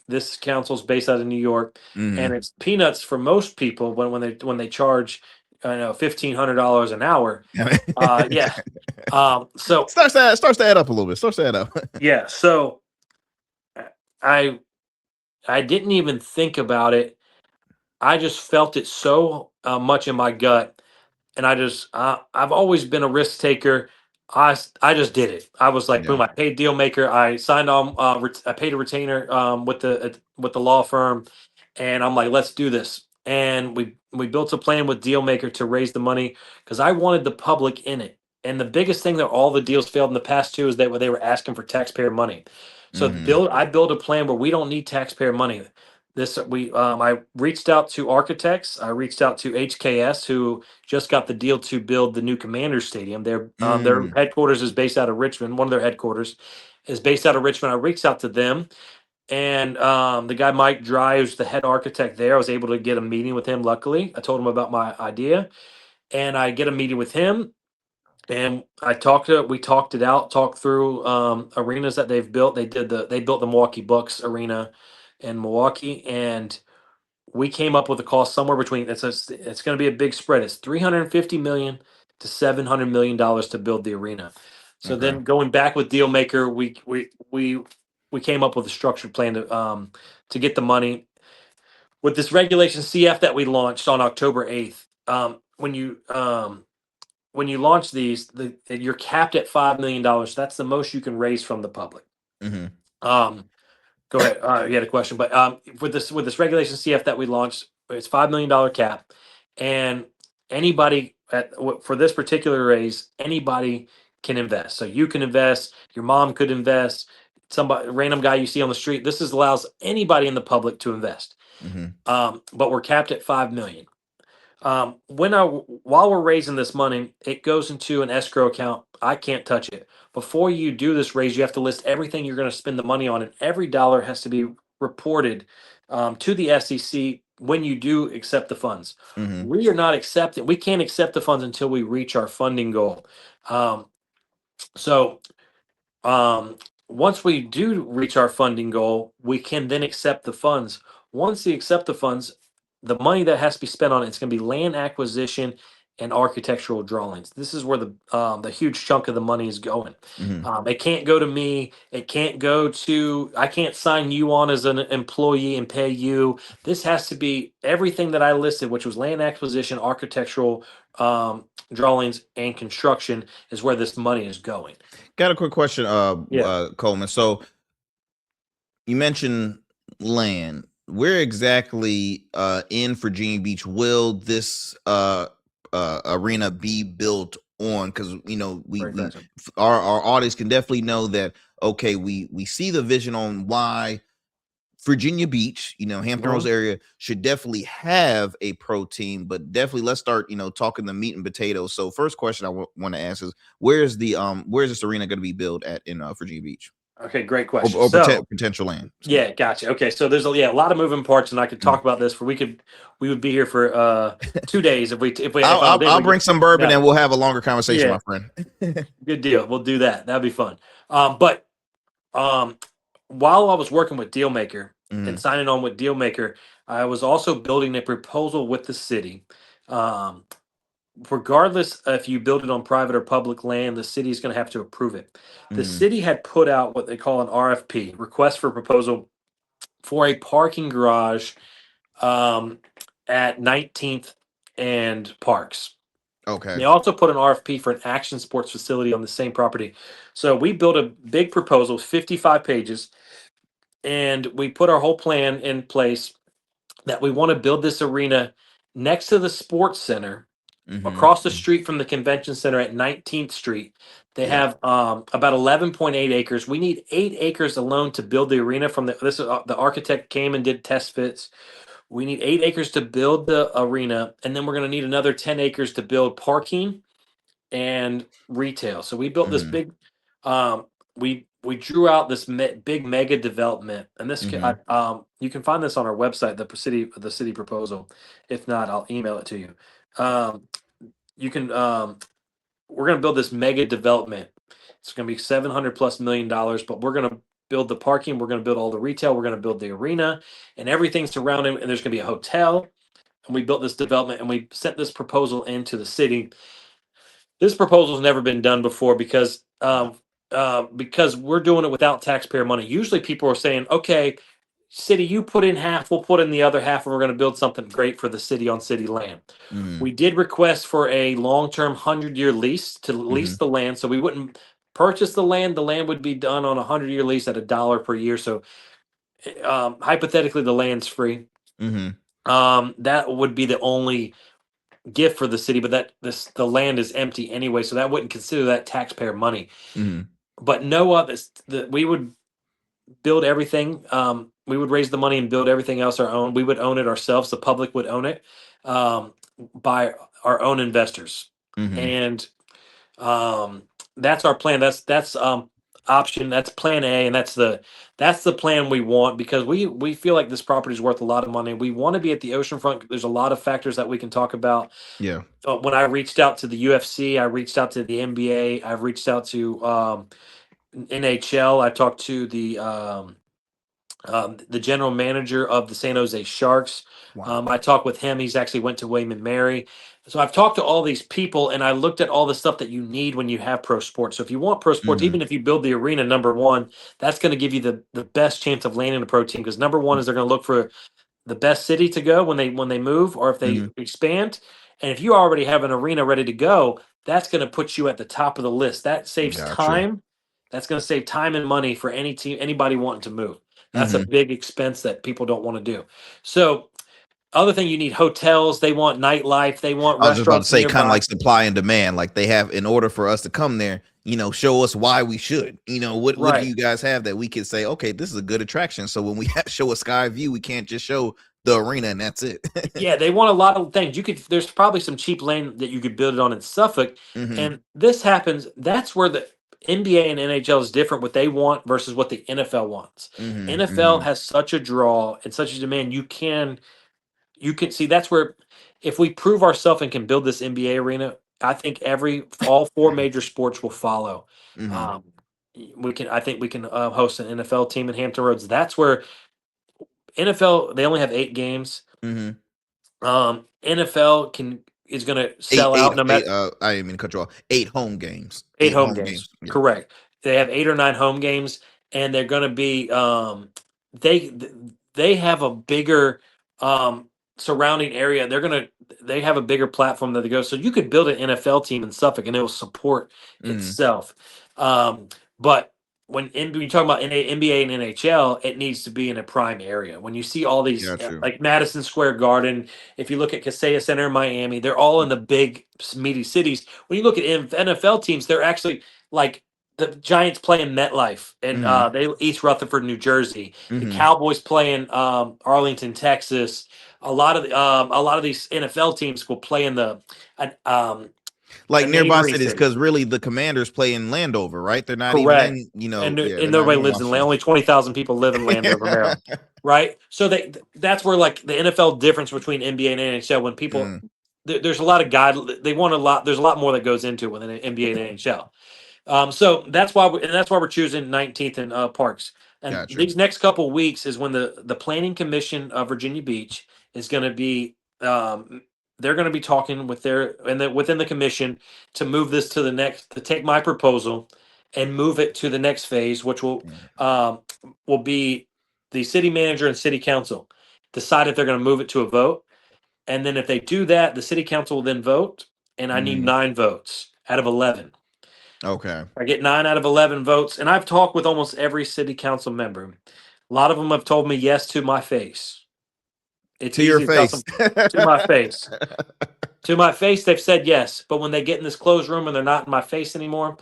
this council's based out of New York, and it's peanuts for most people when they charge $1,500 an hour. Yeah. So starts to add up a little bit. Starts to add up. Yeah. So I didn't even think about it. I just felt it so much in my gut, and I've always been a risk taker. I just did it. I was like, boom! I paid Dealmaker. I signed on. I paid a retainer with the law firm, and I'm like, let's do this. And we built a plan with Dealmaker to raise the money because I wanted the public in it. And the biggest thing that all the deals failed in the past too is that they were asking for taxpayer money. So I built a plan where we don't need taxpayer money. I reached out to architects. I reached out to HKS, who just got the deal to build the new Commanders Stadium. Their headquarters is based out of Richmond. One of their headquarters is based out of Richmond. I reached out to them, and the guy Mike Dry, who's the head architect there, I was able to get a meeting with him. Luckily, I told him about my idea, and I get a meeting with him. And we talked it out, talked through arenas that they've built. They built the Milwaukee Bucks arena in Milwaukee, and we came up with a cost somewhere between it's going to be a big spread. It's $350 million to $700 million to build the arena. So then going back with Dealmaker, we came up with a structured plan to get the money with this regulation CF that we launched on October 8th. When you launch these, you're capped at $5 million. That's the most you can raise from the public. Go ahead. You had a question, but with this regulation CF that we launched, it's $5 million cap, and anybody for this particular raise, anybody can invest. So you can invest. Your mom could invest. Somebody, random guy you see on the street. This allows anybody in the public to invest. But we're capped at $5 million. While we're raising this money, it goes into an escrow account. I can't touch it. Before you do this raise, you have to list everything you're going to spend the money on, and every dollar has to be reported to the SEC when you do accept the funds. We can't accept the funds until we reach our funding goal. Once we do reach our funding goal, we can then accept the funds. Once we accept the funds, the money that has to be spent on it's going to be land acquisition and architectural drawings. This is where the huge chunk of the money is going. It can't go to me. It can't go to. I can't sign you on as an employee and pay you. This has to be everything that I listed, which was land acquisition, architectural drawings, and construction, is where this money is going. Got a quick question, Coleman. So you mentioned land. Where exactly in Virginia Beach will this arena be built on? Because our audience can definitely know that. Okay, we see the vision on why Virginia Beach, Hampton Roads area should definitely have a pro team, but definitely let's start talking the meat and potatoes. So first question I want to ask is where's this arena going to be built at in Virginia Beach? Okay, great question. Or potential land. Yeah, gotcha. Okay, so there's a lot of moving parts, and I could talk about this for we would be here for 2 days if we. I'll bring some bourbon and we'll have a longer conversation, my friend. Good deal. We'll do that. That'd be fun. But while I was working with Dealmaker and Mhm. signing on with Dealmaker, I was also building a proposal with the city. Um, Regardless if you build it on private or public land, the city is going to have to approve it. The Mhm. city had put out what they call an RFP, request for proposal, for a parking garage um, at 19th and Parks. Okay. They also put an RFP for an action sports facility on the same property. So we built a big proposal, 55 pages, and we put our whole plan in place that we want to build this arena next to the sports center Mhm. across the street from the convention center at 19th Street. They Yeah. have about 11.8 acres. We need 8 acres alone to build the arena. From the architect came and did test fits. We need 8 acres to build the arena, and then we're going to need another 10 acres to build parking and retail. So we built this Mhm. big. We drew out this big mega development, and Mhm. you can find this on our website, the city proposal. If not, I'll email it to you. Um, you can we're going to build this mega development. It's going to be $700+ million, but we're going to build the parking, we're going to build all the retail, we're going to build the arena and everything surrounding, and there's going to be a hotel. And we built this development and we sent this proposal into the city. This proposal has never been done before because we're doing it without taxpayer money. Usually people are saying, okay, city, you put in half, we'll put in the other half, and we're going to build something great for the city on city land. Mhm. We did request for a long-term 100-year lease to lease Mhm. the land, so we wouldn't purchase the land. The land would be done on a 100-year lease at $1 per year. So hypothetically, the land's free. Mhm. That would be the only gift for the city, but the land is empty anyway, so that wouldn't consider that taxpayer money. Mhm. But no other, we would build everything. We would raise the money and build everything else our own. We would own it ourselves. The public would own it by our own investors, Mhm. and um, that's our plan. That's option. That's plan A, and that's the plan we want because we feel like this property is worth a lot of money. We want to be at the oceanfront. There's a lot of factors that we can talk about. Yeah. When I reached out to the UFC, I reached out to the NBA, I've reached out to NHL. I talked to the general manager of the San Jose Sharks. Wow. I talked with him. He's actually went to William and Mary. So I've talked to all these people, and I looked at all the stuff that you need when you have pro sports. So if you want pro sports, Mhm. even if you build the arena, number one, that's going to give you the best chance of landing a pro team because number one is they're going to look for the best city to go when they move or if they Mhm. expand. And if you already have an arena ready to go, that's going to put you at the top of the list. That saves Gotcha. time. That's going to save time and money for any team, anybody wanting to move. That's a Mhm. big expense that people don't want to do. So, other thing, you need hotels. They want nightlife. They want I was just about to restaurants say, kind of nearby. like supply and demand. Like they have, in order for us to come there, show us why we should. What do Right. you guys have that we can say, okay, this is a good attraction. So when we show a sky view, we can't just show the arena and that's it. Yeah, they want a lot of things. There's probably some cheap land that you could build it on in Suffolk. Hmm. And this happens, that's where the NBA and NHL is different, what they want versus what the NFL wants. Hmm. NFL Hmm. has such a draw and such a demand. You can see that's where if we prove ourselves and can build this NBA arena, I think all four major sports will follow. Hmm. Um, I think we can host an NFL team in Hampton Roads. That's where NFL, they only have 8 games. Hmm. NFL is going to Eight, sell eight, out no eight. matter I didn't mean to cut you off. 8 home games. 8 Eight home home games. games. Yeah. Correct. They have 8 or 9 home games, and they're going to be they they have a bigger surrounding area. They have a bigger platform that they go. So you could build an NFL team in Suffolk, and it will support Hmm. itself. But when you talk about NBA and NHL, it needs to be in a prime area. When you see all these Got you. like Madison Square Garden, if you look at Kaseya Center in Miami, they're all in the big meaty cities. When you look at NFL teams, they're actually like the Giants play in MetLife and Hmm. they East Rutherford, New Jersey. The Hmm. Cowboys play in Arlington, Texas. A lot of these NFL teams will play in Like a nearby neighboring cities, city. because really the Commanders play in Landover, right? They're not even Correct. in, And they're not nobody in lives in land. Washington. Only 20,000 people live in Landover, Maryland. Right. So that's where like the NFL difference between NBA and NHL. When people Mm. there's a lot of guide. They want a lot. There's a lot more that goes into it with an NBA and NHL. So that's why we're choosing 19th and Parks. And Gotcha. these next couple of weeks is when the Planning Commission of Virginia Beach is going to be. They're going to be talking with within the commission to move this to the next, to take my proposal and move it to the next phase, which will be the city manager and city council decide if they're going to move it to a vote. And then if they do that, the city council will then vote. And I need 9 votes out of 11. Okay. I get 9 out of 11 votes, and I've talked with almost every city council member. A lot of them have told me yes to my face. It's To your easy to tell face. them to my face. To my face, they've said yes. But when they get in this closed room and they're not in my face anymore,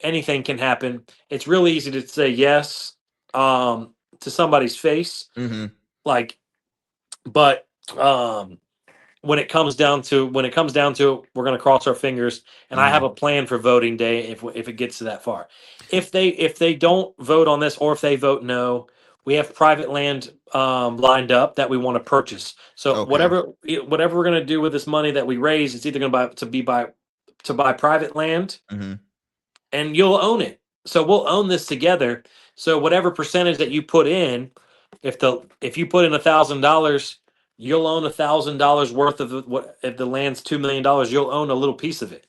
anything can happen. It's really easy to say yes to somebody's face. Mm-hmm. But when it comes down to it, we're going to cross our fingers, and I have a plan for voting day if it gets to that far. If they don't vote on this, or if they vote no, we have private land lined up that we want to purchase. So Okay. whatever we're going to do with this money that we raise, it's either going to buy private land, and you'll own it. So we'll own this together. So whatever percentage that you put in, if you put in $1,000, you'll own $1,000 worth of what. If the land's $2 million, you'll own a little piece of it.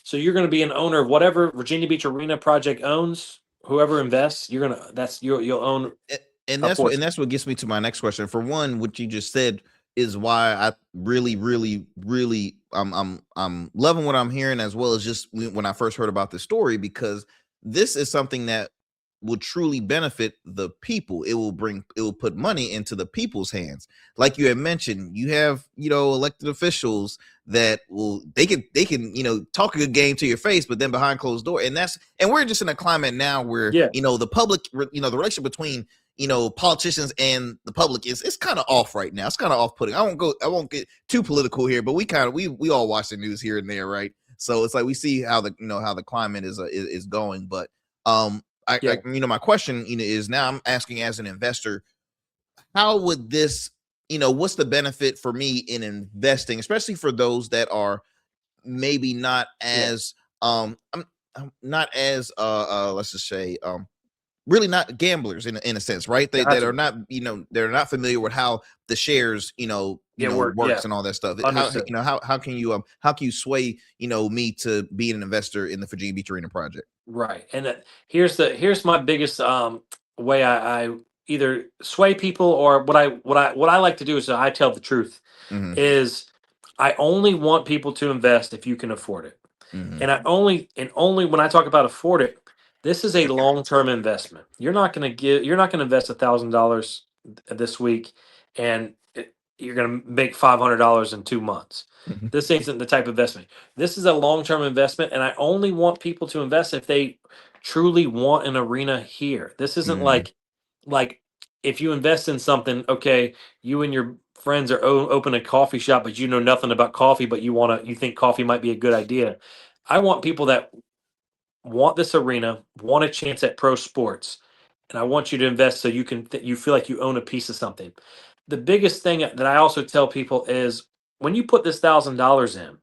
So you're going to be an owner of whatever Virginia Beach Arena project owns. Whoever invests, you'll own. And that's what gets me to my next question. For one, what you just said is why I really, really, really, I'm loving what I'm hearing, as well as just when I first heard about the story, because this is something that will truly benefit the people. It will put money into the people's hands. Like you had mentioned, you have, elected officials that they can talk a good game to your face, but then behind closed door. And we're just in a climate now where, the public, the relationship between, politicians and the public it's kind of off right now. It's kind of off-putting. I won't get too political here, but we all watch the news here and there, right? So it's like we see how the climate is going. But my question is, now I'm asking as an investor, how would this, what's the benefit for me in investing, especially for those that are maybe not as not as let's just say really not gamblers in a sense, right? That are not, they're not familiar with how the shares, works and all that stuff. How can you sway, me to be an investor in the Virginia Beach Arena project? Right. And here's my biggest way I either sway people, or what I like to do is I tell the truth. Is I only want people to invest if you can afford it. And only when I talk about afford it, this is a long-term investment. You're not going to invest $1,000 this week and you're going to make $500 in 2 months. This isn't the type of investment. This is a long-term investment, and I only want people to invest if they truly want an arena here. This isn't like if you invest in something, okay, you and your friends are open a coffee shop, but you know nothing about coffee, but you think coffee might be a good idea. I want people that want this arena, want a chance at pro sports, and I want you to invest so you can you feel like you own a piece of something. The biggest thing that I also tell people is when you put this $1,000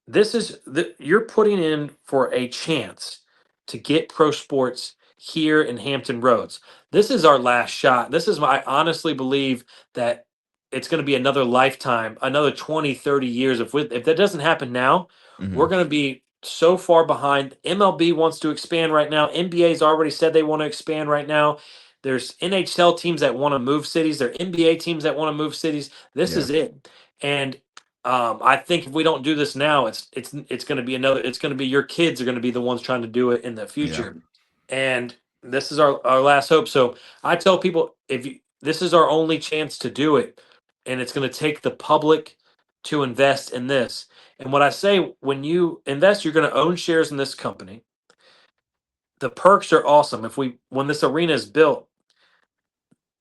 in, you're putting in for a chance to get pro sports here in Hampton Roads. This is our last shot. I honestly believe that it's going to be another lifetime, another 20, 30 years. If that doesn't happen now, we're going to be so far behind. MLB wants to expand right now. NBA's already said they want to expand right now. There's NHL teams that want to move cities. There are NBA teams that want to move cities. This is it. And I think if we don't do this now, it's going to be it's going to be your kids are going to be the ones trying to do it in the future. And this is our last hope. So I tell people, this is our only chance to do it. And it's going to take the public to invest in this. And what I say, when you invest, you're going to own shares in this company. The perks are awesome. When this arena is built,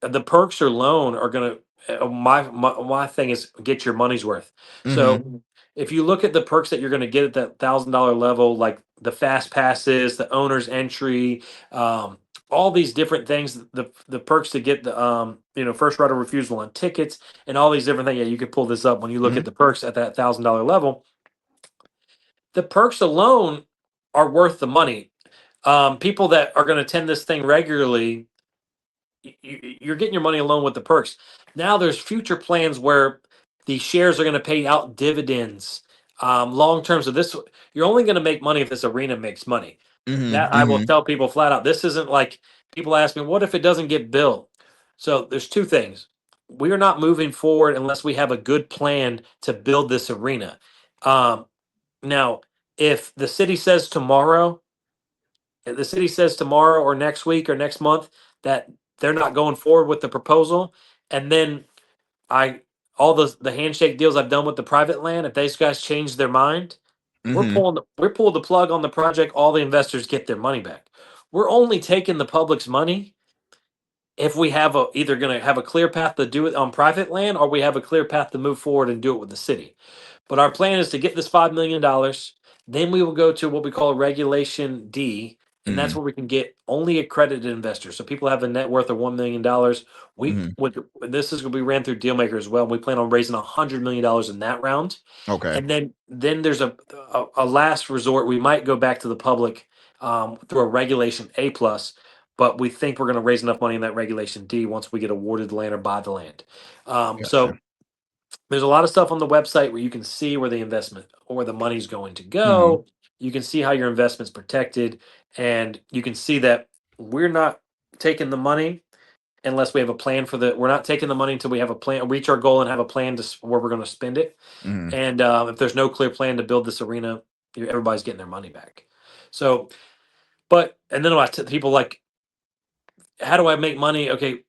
the perks or loan are going to, my thing is get your money's worth. So if you look at the perks that you're going to get at that $1,000 level, like the fast passes, the owner's entry, all these different things, the perks to get the first right of refusal on tickets and all these different things. Yeah, you can pull this up when you look at the perks at that $1,000 level. The perks alone are worth the money. People that are going to attend this thing regularly, you're getting your money alone with the perks. Now there's future plans where the shares are going to pay out dividends long term. So this, you're only going to make money if this arena makes money. That I will tell people flat out. This isn't like people ask me, what if it doesn't get built? So there's two things. We are not moving forward unless we have a good plan to build this arena. Now, if the city says tomorrow, or next week or next month that they're not going forward with the proposal, and then all the handshake deals I've done with the private land, if these guys change their mind, we're pulling the plug on the project. All the investors get their money back. We're only taking the public's money if we have either going to have a clear path to do it on private land, or we have a clear path to move forward and do it with the city. But our plan is to get this $5 million. Then we will go to what we call a Regulation D, and that's where we can get only accredited investors. So people have a net worth of $1 million. This is going to be ran through Dealmaker as well. We plan on raising $100 million in that round. Okay. And then there's a last resort. We might go back to the public through a Regulation A plus, but we think we're going to raise enough money in that Regulation D once we get awarded the land or buy the land. So there's a lot of stuff on the website where you can see where the investment or the money's going to go. You can see how your investment's protected, and you can see that we're not taking the money unless we have a plan we're not taking the money until we have a plan, reach our goal and have a plan to where we're going to spend it. And if there's no clear plan to build this arena, everybody's getting their money back. So, and then people like, how do I make money? Okay,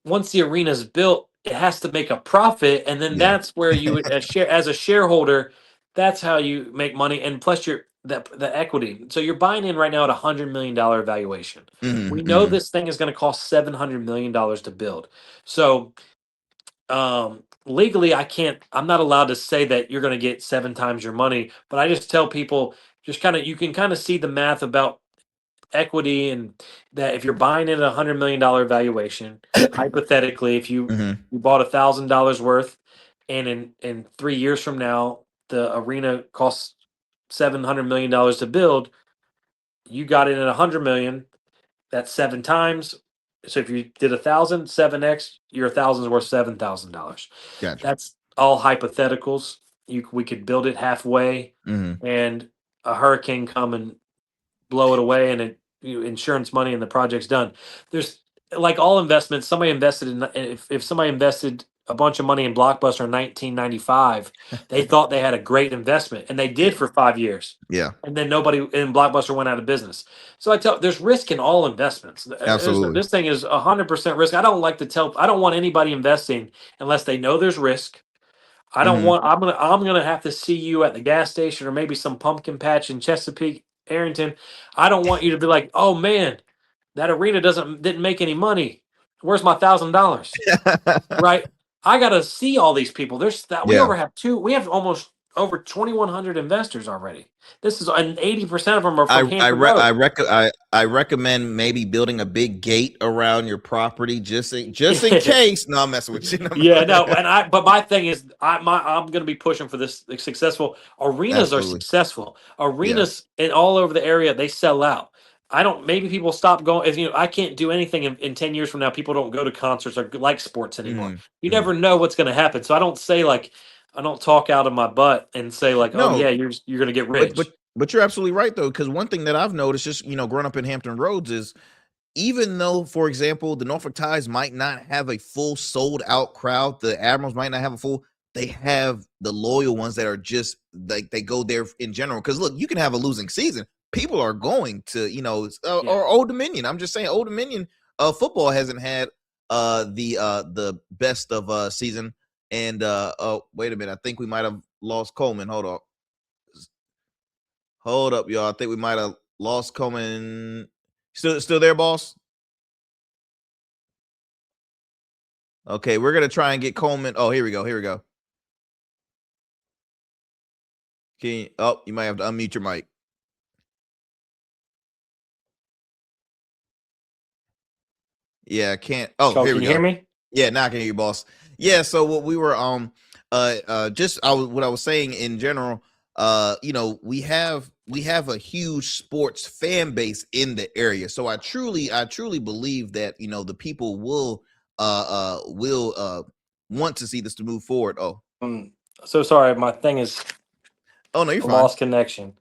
once the arena is built, it has to make a profit, and then that's where you would as a shareholder, that's how you make money, and plus the equity. So you're buying in right now at $100 million valuation. We know this thing is going to cost $700 million to build. So legally, I'm not allowed to say that you're going to get 7 times your money, but I just tell people you can kind of see the math about equity, and that if you're buying it at $100 million valuation, hypothetically, if you bought $1,000 worth, and in 3 years from now the arena costs $700 million to build, you got it at $100 million. That's 7 times. So if you did 1,000, 7x, your 1,000 is worth $7,000. Gotcha. That's all hypotheticals. We could build it halfway, and a hurricane come and blow it away, and insurance money, and the project's done. There's, like all investments, somebody invested in, if somebody invested a bunch of money in Blockbuster in 1995, they thought they had a great investment, and they did for 5 years. Yeah. And then nobody in Blockbuster went out of business. So there's risk in all investments. Absolutely. This thing is 100% risk. I don't want anybody investing unless they know there's risk. I don't want, I'm gonna have to see you at the gas station or maybe some pumpkin patch in Chesapeake, Arrington. I don't want you to be like, oh man, that arena didn't make any money. Where's my $1,000? Right? I gotta see all these people. We have almost over 2,100 investors already. This is, and 80% of them are from Hampton Road. I recommend maybe building a big gate around your property just in case. No, I'm messing with you. Yeah, no, but my thing is, I'm going to be pushing for this successful. Arenas are successful. Arenas in all over the area, they sell out. Maybe people stop going. I can't do anything in 10 years from now. People don't go to concerts or like sports anymore. You never know what's going to happen. So I don't talk out of my butt and say like, No. oh yeah, you're going to get rich. But you're absolutely right though, because one thing that I've noticed, just growing up in Hampton Roads, is even though, for example, the Norfolk Tides might not have a full sold out crowd, the Admirals might not have a full, they have the loyal ones that are just like, they go there in general. Because look, you can have a losing season, people are going to, or Old Dominion. I'm just saying, Old Dominion football hasn't had the best of season. And wait a minute, I think we might have lost Coleman. Hold up, y'all. I think we might have lost Coleman. Still there, boss? Okay, we're gonna try and get Coleman. Oh, here we go. You might have to unmute your mic. Yeah, I can't. Oh, here we go. Can you hear me? Yeah, now I can hear you, boss. Yeah, so what we were what I was saying in general, we have we have a huge sports fan base in the area. So I truly believe that, the people will want to see this to move forward. Oh, so sorry, my thing is oh no, you're fine. lost connection.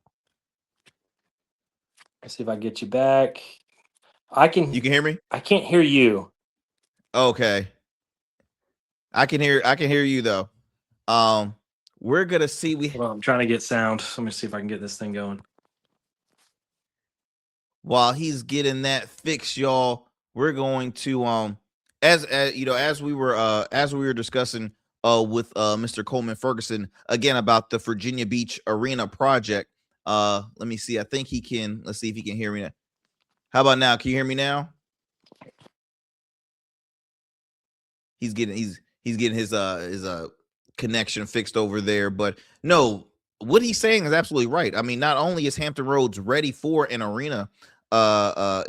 Let's see if I can get you back. You can hear me? I can't hear you. Okay. I can hear you though. We're gonna see. Well, I'm trying to get sound. Let me see if I can get this thing going. While he's getting that fixed, y'all, we're going to as we were discussing with Mr. Coleman Ferguson again about the Virginia Beach Arena project. Let me see. I think he can. Let's see if he can hear me now. How about now? Can you hear me now? He's getting his connection fixed over there, but no, what he's saying is absolutely right. I mean, not only is Hampton Roads ready for an arena, a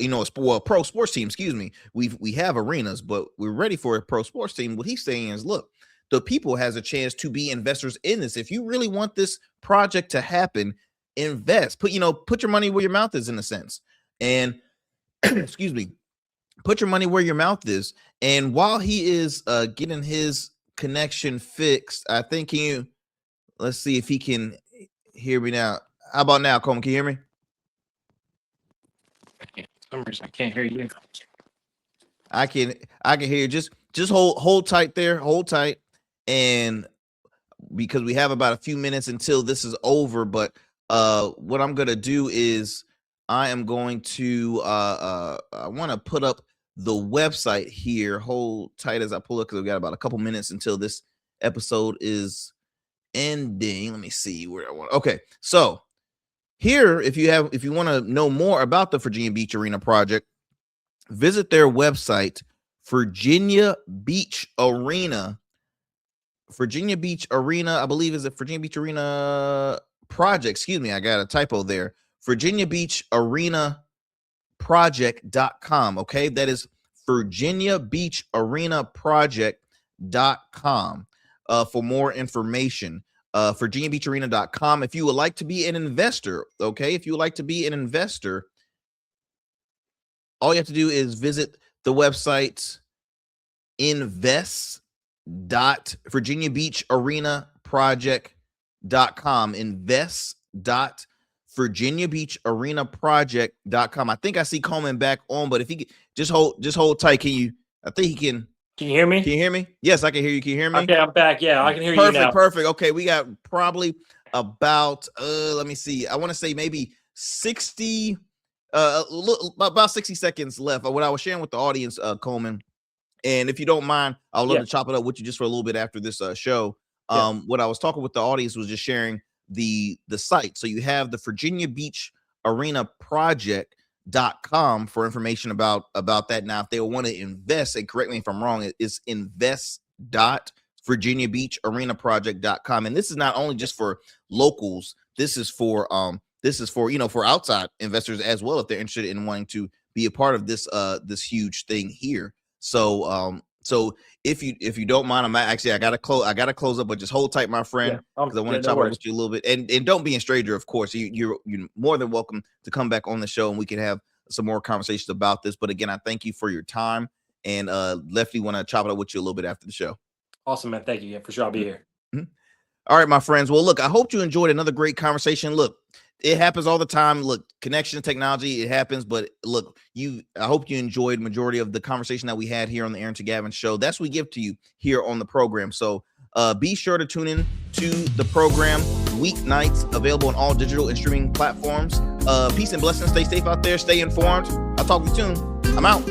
pro sports team, excuse me. We have arenas, but we're ready for a pro sports team. What he's saying is, look, the people has a chance to be investors in this. If you really want this project to happen, invest. Put your money where your mouth is, in a sense. And excuse me, put your money where your mouth is. And while he is getting his connection fixed, I think let's see if he can hear me now. How about now, Coleman? Can you hear me? For some reason, I can't hear you. I can hear you. Just hold tight there. Hold tight. And because we have about a few minutes until this is over, but what I'm gonna do is I am going to I want to put up the website here. Hold tight as I pull it, because we've got about a couple minutes until this episode is ending. Let me see where I want. Okay, so here, if you want to know more about the Virginia Beach Arena project, visit their website, Virginia Beach Arena, I believe, is it Virginia Beach Arena project? Excuse me, I got a typo there. Virginia Beach Arena project.com. Okay, that is Virginia Beach Arena project.com for more information. VirginiaBeachArena.com. If you would like to be an investor, okay, all you have to do is visit the website invest.virginiabeacharenaproject.com. invest.virginiabeacharenaproject.com. I think I see Coleman back on, but if he just hold tight. Can you hear me? Can you hear me? Yes, I can hear you. Can you hear me? Okay, I'm back. Yeah, I can hear you now. Perfect. Okay, we got probably about let me see. I want to say maybe 60 about 60 seconds left of what I was sharing with the audience, Coleman. And if you don't mind, I would love to chop it up with you just for a little bit after this show. What I was talking with the audience was just sharing the site. So you have the Virginia Beach Arena Project.com for information about that. Now, if they want to invest, and correct me if I'm wrong, it's invest.virginiabeacharenaproject.com. And this is not only just for locals, this is for for outside investors as well, if they're interested in wanting to be a part of this huge thing here. So if you don't mind, I gotta close up, but just hold tight, my friend, because I want to talk with you a little bit, and don't be a stranger, of course. You're more than welcome to come back on the show, and we can have some more conversations about this. But again, I thank you for your time, and Lefty want to chop it up with you a little bit after the show. Awesome, man. Thank you. Yeah, for sure, I'll be here. Mm-hmm. All right, my friends. Well, look, I hope you enjoyed another great conversation. Look, it happens all the time. Look, connection technology, it happens. But look, I hope you enjoyed majority of the conversation that we had here on the Arrington Gavin Show. That's what we give to you here on the program. So be sure to tune in to the program weeknights, available on all digital and streaming platforms. Peace and blessings. Stay safe out there. Stay informed. I'll talk to you soon. I'm out.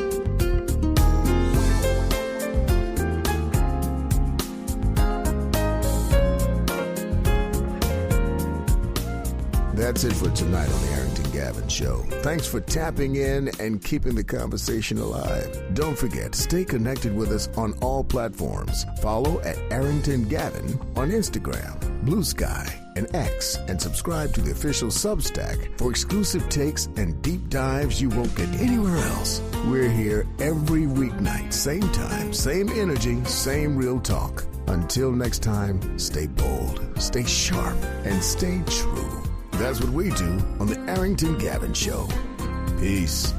That's it for tonight on the Arrington Gavin Show. Thanks for tapping in and keeping the conversation alive. Don't forget, stay connected with us on all platforms. Follow at Arrington Gavin on Instagram, Blue Sky, and X, and subscribe to the official Substack for exclusive takes and deep dives you won't get anywhere else. We're here every weeknight, same time, same energy, same real talk. Until next time, stay bold, stay sharp, and stay true. That's what we do on the Arrington Gavin Show. Peace.